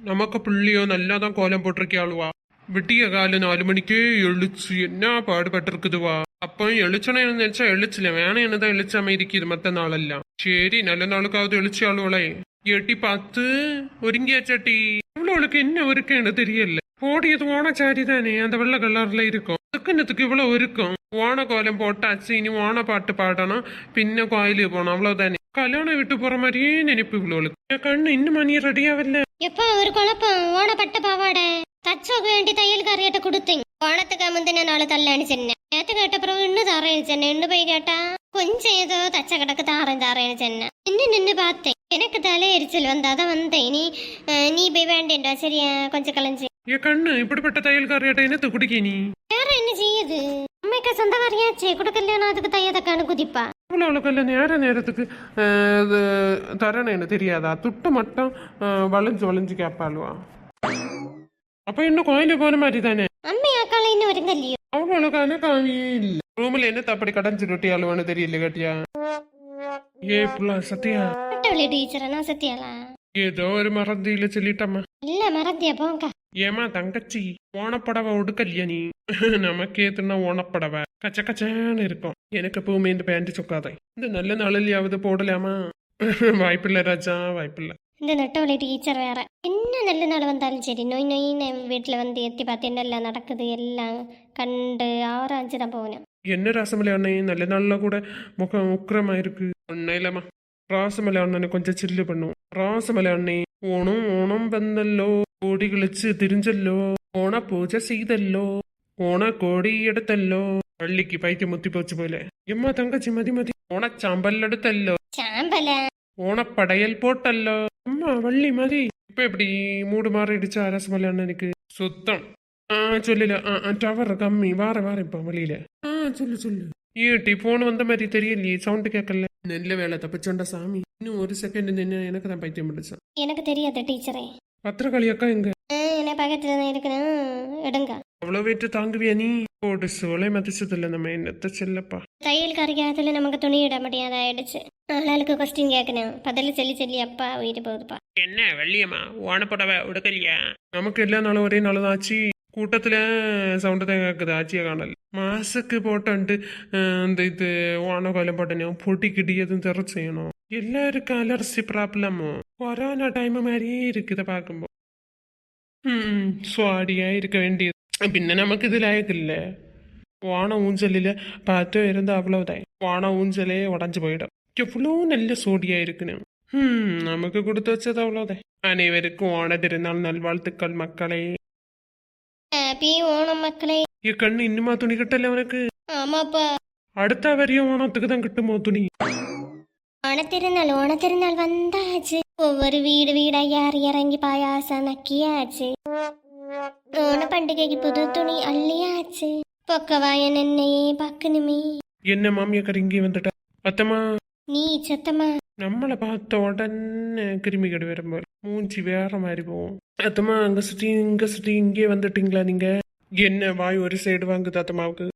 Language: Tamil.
நமக்கு புள்ளியோ நல்லா தான் கோலம் போட்டிருக்கியாளுவா. விட்டிய கால 4 மணிக்கே எழுச்சு என்ன பாடுபட்டிருக்குதுவா. அப்போ எழுச்சணும் நினைச்சா எழுச்சல, வேணும் என்னதான் எழுச்சாம இருக்குது மத்த நாளெல்லாம். சரி நல்ல நாளுக்காவது எழுச்சியாளுவளே. எட்டி பார்த்து ஒருங்கியாச்சாட்டி இவ்வளவுக்கு என்ன ஒருக்கேன்னு தெரியல. போடியது ஓணச்சாரி தானே, அந்த வெள்ளை கலர்ல இருக்கும். அதுக்குன்னதுக்கு இவ்வளவு இருக்கும். ஓண கோலம் போட்டாச்சு, இனி ஓண பாட்டு பாடணும், பின்ன கோயிலுக்கு போனோம், அவ்வளவுதானே. கல்யாணம் விட்டு போற மாதிரியே நினைப்பு இவ்வளவுக்கு. கண்ணு இன்னும் மணி ரெடியாவில்ல. எப்ப ஒரு குழப்பம். ஓணப்பட்ட பாவாடை தச்சோக்கு வேண்டி தையல்காரியிட்ட கொடுத்தேன். ஓணத்துக்கு முந்தின நாள் தள்ளான்னு சொன்னேன். நேத்து கேட்ட பிறகு இன்னும் தாரேன்னு சொன்னேன். இன்னும் போய் கேட்டா கொஞ்சம் ஏதோ தச்ச கிடக்கு தாரேன்னு சொன்னேன். இன்னும் நின்று பார்த்தேன். எனக்கு தலை எரிச்சல் வந்தாதான் வந்தேன். நீ போய் வேண்டேன்டா சரியா, கொஞ்சம் கலைஞ்சு. என் கண்ணு இப்படிப்பட்ட தையல்காரியாட்ட என்னத்து குடிக்க நீ? வேற என்ன செய்யுது, அம்மைக்கு சொந்தக்காரியாச்சே, கொடுக்கலையா அதுக்கு தையதக்கான்னு குதிப்பா. அவ்வளோக்கல்ல நேரத்துக்கு தரேன்னு தெரியாதா? துட்டு மட்டும் வளைஞ்சு கேட்பாளுவா. அப்ப இன்னும் கோயிலுக்கு போன மாதிரி தானே. அம்மை ஆக்கால இன்னும் வருங்க இல்லையோ. அவ்வளோக்கான காவியே இல்ல. ரூம்ல என்ன தப்படி கடைஞ்சு ரொட்டியாளுவான்னு தெரியல கேட்டியா? ஏ புள்ள சத்தியா டீச்சர் நான் சத்தியாலா ஏதோ ஒரு மறந்தியில சொல்லிட்டம்மா. இல்ல மறந்தியா போங்க. ஏமா தங்கச்சி ஓணப்படவை ஒடுக்கல்யா நீ? நமக்கு ஏத்துனா ஓணப்படவை கச்ச கச்சான்னு இருக்கும். எனக்கு எப்பவுமே இந்த பேண்ட் சொக்காதை. இந்த நல்ல நாளிலையாவது போடலாமா? வாய்ப்பில்லை ராஜா, வாய்ப்பில்லை. இந்த நெட்டவழி டீச்சர் வேற. என்ன நல்ல நாள் வந்தாலும் சரி நோய் நோயின்னு வீட்டில் வந்து எத்தி பார்த்து என்னெல்லாம் நடக்குது எல்லாம் கண்டு ஆராய்ச்சி தான் போகணும். என்ன ராசமலை அண்ணே, நல்ல நாள்ல கூட முகம் உக்கிரமா இருக்கு. ஒன்னும் இல்லம்மா, ராசமலை அண்ணனை கொஞ்சம் சில்லு பண்ணும். ராசமலை அண்ணே, ஓணம் வந்தல்லோ, கோடி கிழிச்சு திரிஞ்சல்லோ, ஓண பூஜை செய்தல்லோ, ஓண கோடி எடுத்தல்லோ, பள்ளிக்கு பைக்கு முத்தி போச்சு போல. எம்மா தங்கச்சி மதி ஓணச்சாம்பல் எடுத்தல்லோ, சாம்பல ஓணப்படையல் போட்டல்லோ. அம்மா வள்ளி மதி. இப்ப எப்படி மூடு மாறிடுச்சா ராசமலை அண்ணனுக்கு? சுத்தம். சொல்லல. டவர் கம்மி. வார இப்ப வழியில. சொல்லு. ஏட்டி போன் வந்த மாதிரி தெரியலையே, சவுண்ட் கேட்கல. நெல்ல வேலை தப்பிச்சோண்டா சாமி. இன்னும் ஒரு செகண்ட் நின்று எனக்கு தான் பைத்தியம் பிடிச்சான். எனக்கு தெரியாது டீச்சரே. பத்திரகாளி அக்கா எங்க? என்ன பக்கத்துல தான் இருக்கணும், எடுங்க. அவ்வளோ வெயிட்டு தாங்குவியா நீ? போட்டு சோலை மதிச்சதில்ல நம்ம என்னத்த செல்லப்பா. தையல் காரிக்காத்துல நமக்கு துணி இட முடியாத ஆயிடுச்சு. ஆளாளுக்கு கொஸ்டின் கேட்கணும், பதில் சொல்லி அப்பா வீட்டு போகுதுப்பா. என்ன வெள்ளியம்மா ஓனப்படவை உடுக்கலையா? நமக்கு எல்லா நாளும் ஒரே நாள் ஆச்சு. கூட்டத்துல சவுண்டு தான் கேட்குது, ஆச்சியா காணல். மாசுக்கு போட்டு இந்த இது ஓன கோலம் போட்டனே பொட்டிக்கிட்டி எதுவும் தர செய்யணும். எல்லாருக்கும் அலர்ஜி ப்ராப்ளமோ கொரோனா டைம் மாதிரியே இருக்குத பார்க்கும்போ. சுவாடியா இருக்க வேண்டியது. പിന്നെ നമുക്ക് ഇത് ലായക്കില്ല. ഓണ ஊஞ்சலில் பார்த்து இருந்து அவ்வளவுதான். ஓண ஊஞ்சலே உடஞ்சு போயிடும். எவ்வளோ நல்ல சோடியா இருக்குன்னு. நமக்கு கொடுத்து வச்சது அவ்வளவுதான். அனைவருக்கும் ஓண திருநாள் நல்வாழ்த்துக்கள் மக்களே. ஹாப்பி ஓணம் மக்களே. என் கண்ணு இன்னுமா துணி கட்டல உனக்கு? ஆமாப்பா. அடுத்த வரையும் ஓணத்துக்கு தான் கிட்டுமோ துணி? ஓணத்திருநாள் வந்தாச்சு. ஒவ்வொரு வீடா யார் இறங்கி பாயாசம் நக்கியாச்சு. ஓண பண்டிகைக்கு புது துணி அள்ளியாச்சு. பொக்கவாயன் என்னையே பாக்கணுமே. என்ன மாமியாக்கார் இங்கே வந்துட்டா? அத்தம்மா நீ சத்தம்மா. நம்மளை பார்த்த உடனே கிருமி கடு வரும்போது மூஞ்சி வேற மாதிரி போவோம். அத்தம்மா அங்க சுற்றி இங்கே வந்துட்டீங்களா நீங்க? என்ன வாய் ஒரு சைடு வாங்குது அத்தம்மாவுக்கு?